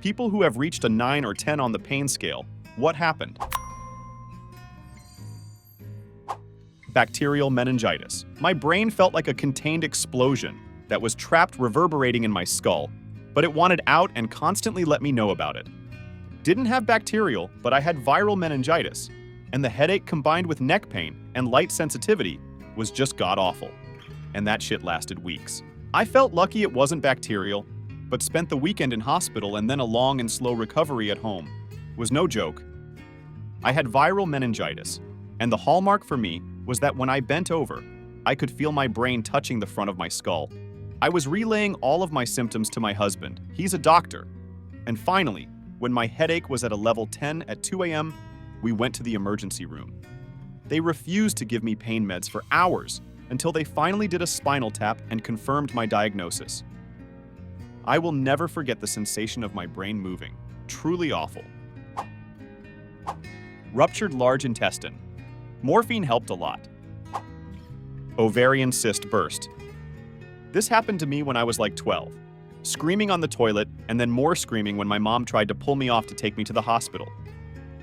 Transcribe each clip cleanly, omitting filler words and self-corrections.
people who have reached a 9 or 10 on the pain scale, what happened? Bacterial meningitis. My brain felt like a contained explosion that was trapped reverberating in my skull, but it wanted out and constantly let me know about it. Didn't have bacterial, but I had viral meningitis, and the headache combined with neck pain and light sensitivity was just god-awful. And that shit lasted weeks. I felt lucky it wasn't bacterial, but spent the weekend in hospital and then a long and slow recovery at home. Was no joke. I had viral meningitis, and the hallmark for me was that when I bent over, I could feel my brain touching the front of my skull. I was relaying all of my symptoms to my husband. He's a doctor. And finally, when my headache was at a level 10 at 2 a.m., we went to the emergency room. They refused to give me pain meds for hours until they finally did a spinal tap and confirmed my diagnosis. I will never forget the sensation of my brain moving. Truly awful. Ruptured large intestine. Morphine helped a lot. Ovarian cyst burst. This happened to me when I was like 12. Screaming on the toilet, and then more screaming when my mom tried to pull me off to take me to the hospital.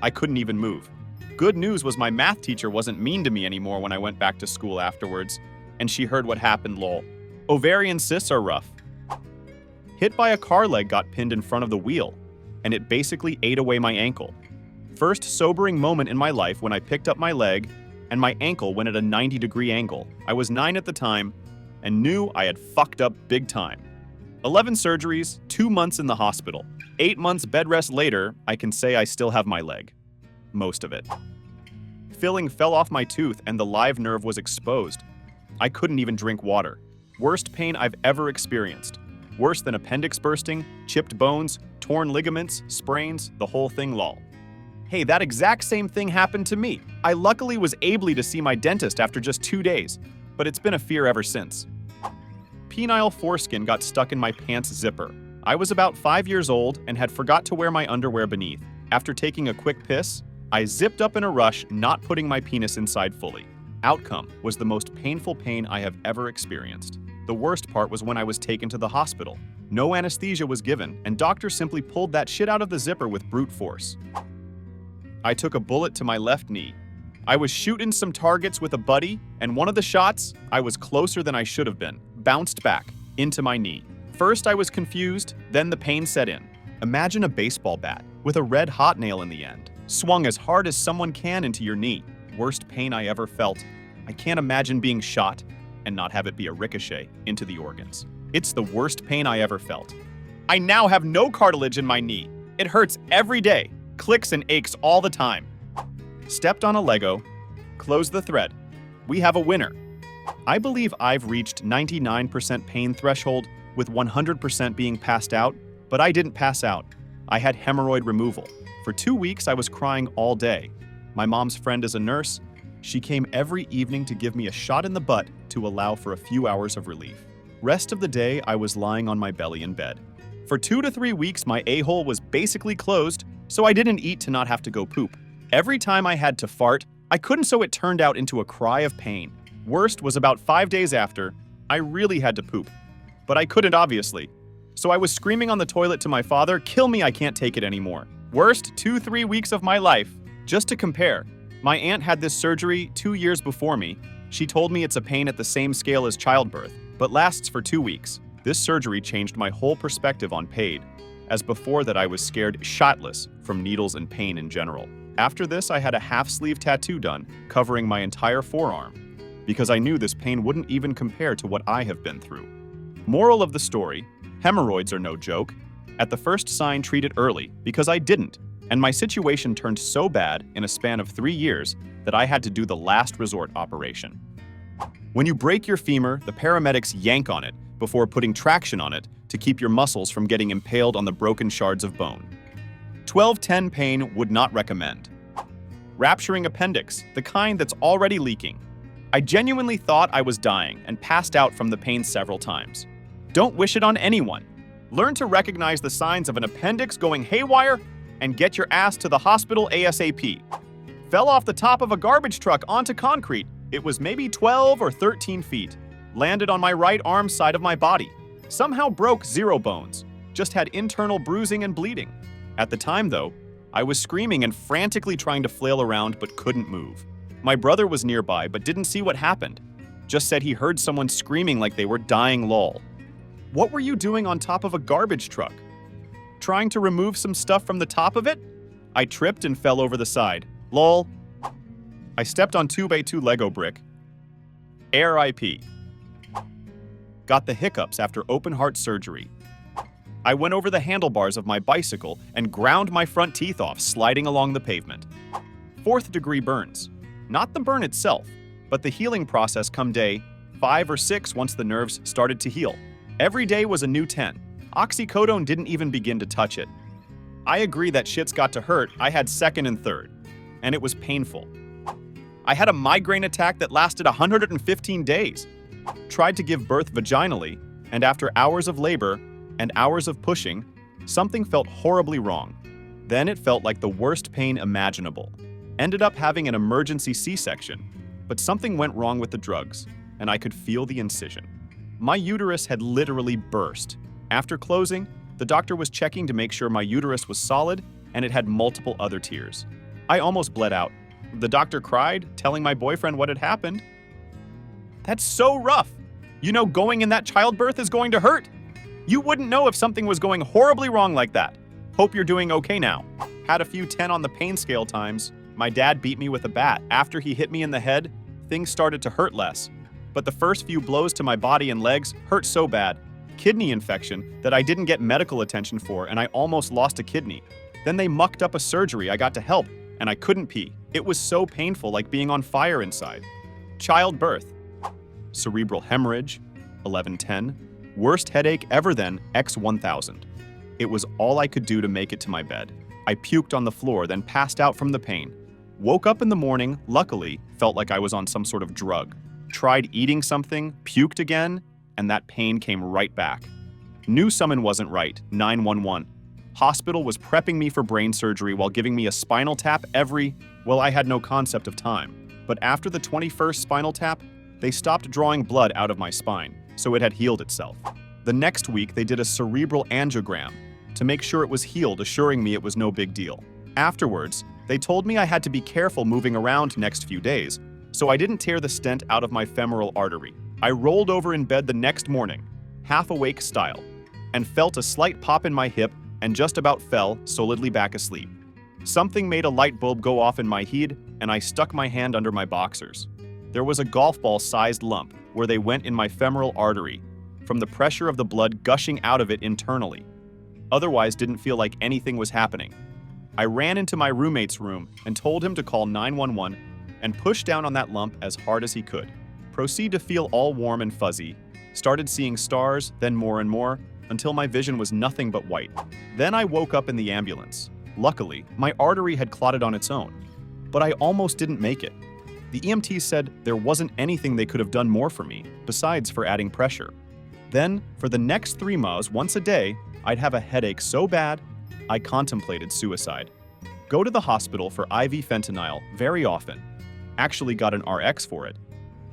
I couldn't even move. Good news was my math teacher wasn't mean to me anymore when I went back to school afterwards, and she heard what happened, lol. Ovarian cysts are rough. Hit by a car leg got pinned in front of the wheel, and it basically ate away my ankle. First sobering moment in my life when I picked up my leg, and my ankle went at a 90-degree angle. I was 9 at the time, and knew I had fucked up big time. 11 surgeries, 2 months in the hospital. 8 months bed rest later, I can say I still have my leg. Most of it. Filling fell off my tooth and the live nerve was exposed. I couldn't even drink water. Worst pain I've ever experienced. Worse than appendix bursting, chipped bones, torn ligaments, sprains, the whole thing, lol. Hey, that exact same thing happened to me. I luckily was able to see my dentist after just 2 days, but it's been a fear ever since. Penile foreskin got stuck in my pants zipper. I was about 5 years old and had forgot to wear my underwear beneath. After taking a quick piss, I zipped up in a rush, not putting my penis inside fully. Outcome was the most painful pain I have ever experienced. The worst part was when I was taken to the hospital. No anesthesia was given, and doctors simply pulled that shit out of the zipper with brute force. I took a bullet to my left knee. I was shooting some targets with a buddy, and one of the shots, I was closer than I should have been, bounced back into my knee. First I was confused, then the pain set in. Imagine a baseball bat with a red hot nail in the end, swung as hard as someone can into your knee. Worst pain I ever felt. I can't imagine being shot and not have it be a ricochet into the organs. It's the worst pain I ever felt. I now have no cartilage in my knee. It hurts every day, clicks and aches all the time. Stepped on a Lego, closed the thread. We have a winner. I believe I've reached 99% pain threshold with 100% being passed out, but I didn't pass out. I had hemorrhoid removal. For 2 weeks, I was crying all day. My mom's friend is a nurse. She came every evening to give me a shot in the butt to allow for a few hours of relief. Rest of the day, I was lying on my belly in bed. For 2 to 3 weeks, my a-hole was basically closed, so I didn't eat to not have to go poop. Every time I had to fart, I couldn't, so it turned out into a cry of pain. Worst was about 5 days after, I really had to poop. But I couldn't, obviously. So I was screaming on the toilet to my father, "Kill me, I can't take it anymore." Worst 2-3 weeks of my life. Just to compare, my aunt had this surgery 2 years before me. She told me it's a pain at the same scale as childbirth, but lasts for 2 weeks. This surgery changed my whole perspective on pain, as before that I was scared shitless from needles and pain in general. After this, I had a half-sleeve tattoo done, covering my entire forearm, because I knew this pain wouldn't even compare to what I have been through. Moral of the story, hemorrhoids are no joke. At the first sign, treat it early, because I didn't, and my situation turned so bad in a span of 3 years that I had to do the last resort operation. When you break your femur, the paramedics yank on it before putting traction on it to keep your muscles from getting impaled on the broken shards of bone. 12-10 pain, would not recommend. Rupturing appendix, the kind that's already leaking. I genuinely thought I was dying and passed out from the pain several times. Don't wish it on anyone. Learn to recognize the signs of an appendix going haywire and get your ass to the hospital ASAP. Fell off the top of a garbage truck onto concrete. It was maybe 12 or 13 feet. Landed on my right arm side of my body. Somehow broke 0 bones. just had internal bruising and bleeding. At the time, though, I was screaming and frantically trying to flail around but couldn't move. My brother was nearby but didn't see what happened. Just said he heard someone screaming like they were dying lol. What were you doing on top of a garbage truck? Trying to remove some stuff from the top of it? I tripped and fell over the side. Lol. I stepped on 2x2 Lego brick. RIP. Got the hiccups after open heart surgery. I went over the handlebars of my bicycle and ground my front teeth off sliding along the pavement. 4th degree burns. Not the burn itself, but the healing process come day 5 or 6 once the nerves started to heal. Every day was a new 10. Oxycodone didn't even begin to touch it. I agree that shit's got to hurt. I had 2nd and 3rd, and it was painful. I had a migraine attack that lasted 115 days. Tried to give birth vaginally, and after hours of labor and hours of pushing, something felt horribly wrong. Then it felt like the worst pain imaginable. Ended up having an emergency C-section, but something went wrong with the drugs, and I could feel the incision. My uterus had literally burst. After closing, the doctor was checking to make sure my uterus was solid, and it had multiple other tears. I almost bled out. The doctor cried, telling my boyfriend what had happened. That's so rough. You know going in that childbirth is going to hurt. You wouldn't know if something was going horribly wrong like that. Hope you're doing okay now. Had a few 10 on the pain scale times. My dad beat me with a bat. After he hit me in the head, things started to hurt less. But the first few blows to my body and legs hurt so bad. Kidney infection that I didn't get medical attention for, and I almost lost a kidney. Then they mucked up a surgery I got to help, and I couldn't pee. It was so painful, like being on fire inside. Childbirth. Cerebral hemorrhage, 1110. Worst headache ever then, X1000. It was all I could do to make it to my bed. I puked on the floor, then passed out from the pain. Woke up in the morning, luckily, felt like I was on some sort of drug. Tried eating something, puked again, and that pain came right back. Knew something wasn't right, 911. Hospital was prepping me for brain surgery while giving me a spinal tap well, I had no concept of time. But after the 21st spinal tap, they stopped drawing blood out of my spine, so it had healed itself. The next week, they did a cerebral angiogram to make sure it was healed, assuring me it was no big deal. Afterwards, they told me I had to be careful moving around next few days, so I didn't tear the stent out of my femoral artery. I rolled over in bed the next morning, half-awake style, and felt a slight pop in my hip and just about fell solidly back asleep. Something made a light bulb go off in my head, and I stuck my hand under my boxers. There was a golf ball-sized lump where they went in my femoral artery, from the pressure of the blood gushing out of it internally. Otherwise, didn't feel like anything was happening. I ran into my roommate's room and told him to call 911 and push down on that lump as hard as he could. Proceed to feel all warm and fuzzy. Started seeing stars, then more and more, until my vision was nothing but white. Then I woke up in the ambulance. Luckily, my artery had clotted on its own, but I almost didn't make it. The EMT said there wasn't anything they could have done more for me, besides for adding pressure. Then, for the next 3 months, once a day, I'd have a headache so bad, I contemplated suicide. Go to the hospital for IV fentanyl very often. Actually got an RX for it.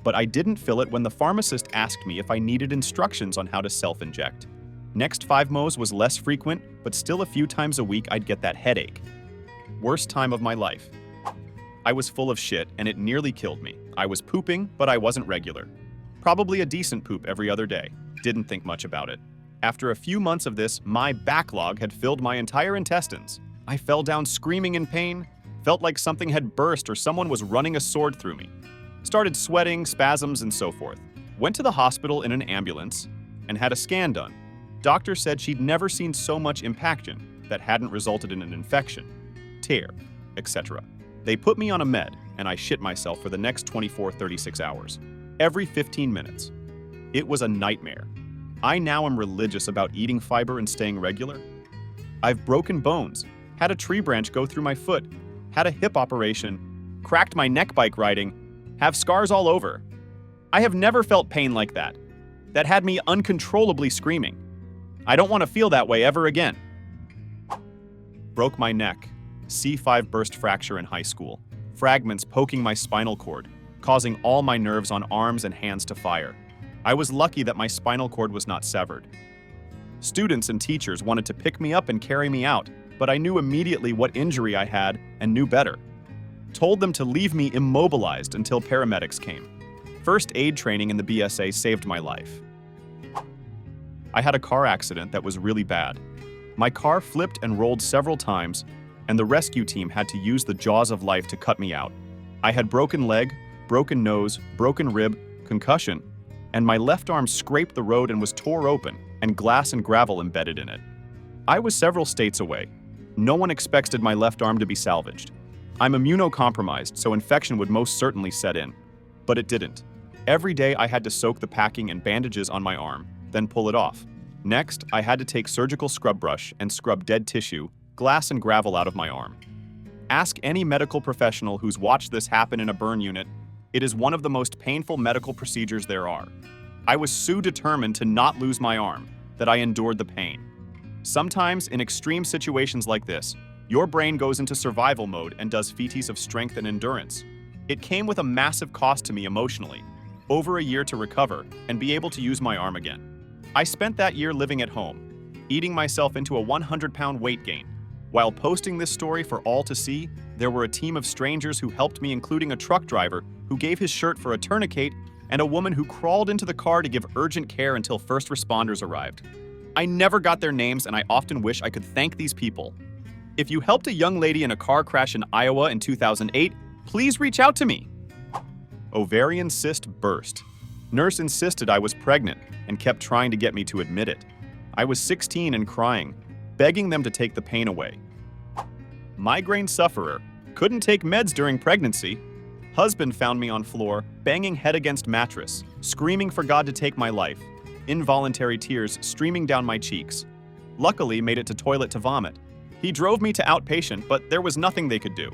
But I didn't fill it when the pharmacist asked me if I needed instructions on how to self-inject. Next 5 mo's was less frequent, but still a few times a week I'd get that headache. Worst time of my life. I was full of shit and it nearly killed me. I was pooping, but I wasn't regular. Probably a decent poop every other day. Didn't think much about it. After a few months of this, my backlog had filled my entire intestines. I fell down screaming in pain, felt like something had burst or someone was running a sword through me. Started sweating, spasms, and so forth. Went to the hospital in an ambulance and had a scan done. Doctor said she'd never seen so much impaction that hadn't resulted in an infection, tear, etc. They put me on a med, and I shit myself for the next 24-36 hours, every 15 minutes. It was a nightmare. I now am religious about eating fiber and staying regular. I've broken bones, had a tree branch go through my foot, had a hip operation, cracked my neck bike riding, have scars all over. I have never felt pain like that. That had me uncontrollably screaming. I don't want to feel that way ever again. Broke my neck. C5 burst fracture in high school. Fragments poking my spinal cord, causing all my nerves on arms and hands to fire. I was lucky that my spinal cord was not severed. Students and teachers wanted to pick me up and carry me out, but I knew immediately what injury I had and knew better. Told them to leave me immobilized until paramedics came. First aid training in the BSA saved my life. I had a car accident that was really bad. My car flipped and rolled several times, and the rescue team had to use the jaws of life to cut me out. I had broken leg, broken nose, broken rib, concussion, and my left arm scraped the road and was tore open, and glass and gravel embedded in it. I was several states away. No one expected my left arm to be salvaged. I'm immunocompromised, so infection would most certainly set in. But it didn't. Every day I had to soak the packing and bandages on my arm, then pull it off. Next, I had to take surgical scrub brush and scrub dead tissue, glass and gravel out of my arm. Ask any medical professional who's watched this happen in a burn unit. It is one of the most painful medical procedures there are. I was so determined to not lose my arm that I endured the pain. Sometimes, in extreme situations like this, your brain goes into survival mode and does feats of strength and endurance. It came with a massive cost to me emotionally, over a year to recover and be able to use my arm again. I spent that year living at home, eating myself into a 100-pound weight gain. While posting this story for all to see, there were a team of strangers who helped me, including a truck driver who gave his shirt for a tourniquet and a woman who crawled into the car to give urgent care until first responders arrived. I never got their names, and I often wish I could thank these people. If you helped a young lady in a car crash in Iowa in 2008, please reach out to me. Ovarian cyst burst. Nurse insisted I was pregnant and kept trying to get me to admit it. I was 16 and crying, begging them to take the pain away. Migraine sufferer. Couldn't take meds during pregnancy. Husband found me on floor, banging head against mattress, screaming for God to take my life. Involuntary tears streaming down my cheeks. Luckily, made it to toilet to vomit. He drove me to outpatient, but there was nothing they could do.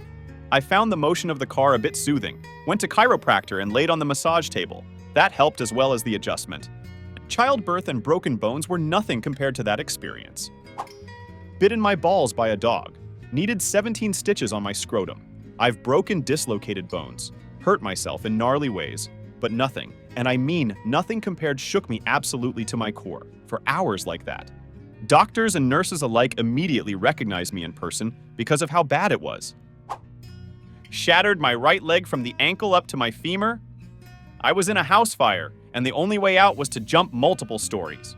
I found the motion of the car a bit soothing, went to chiropractor and laid on the massage table. That helped as well as the adjustment. Childbirth and broken bones were nothing compared to that experience. Bitten my balls by a dog. Needed 17 stitches on my scrotum. I've broken dislocated bones, hurt myself in gnarly ways, but nothing, and I mean nothing compared, shook me absolutely to my core for hours like that. Doctors and nurses alike immediately recognized me in person because of how bad it was. Shattered my right leg from the ankle up to my femur. I was in a house fire, and the only way out was to jump multiple stories.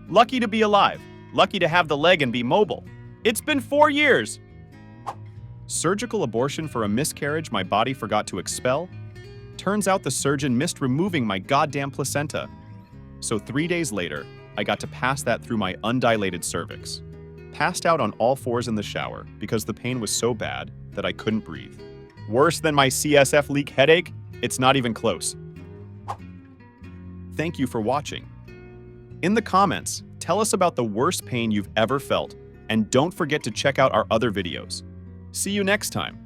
Lucky to be alive, lucky to have the leg and be mobile. It's been 4 years. Surgical abortion for a miscarriage my body forgot to expel. Turns out the surgeon missed removing my goddamn placenta. So 3 days later, I got to pass that through my undilated cervix. Passed out on all fours in the shower because the pain was so bad that I couldn't breathe. Worse than my CSF leak headache? It's not even close. Thank you for watching. In the comments, tell us about the worst pain you've ever felt, and don't forget to check out our other videos. See you next time.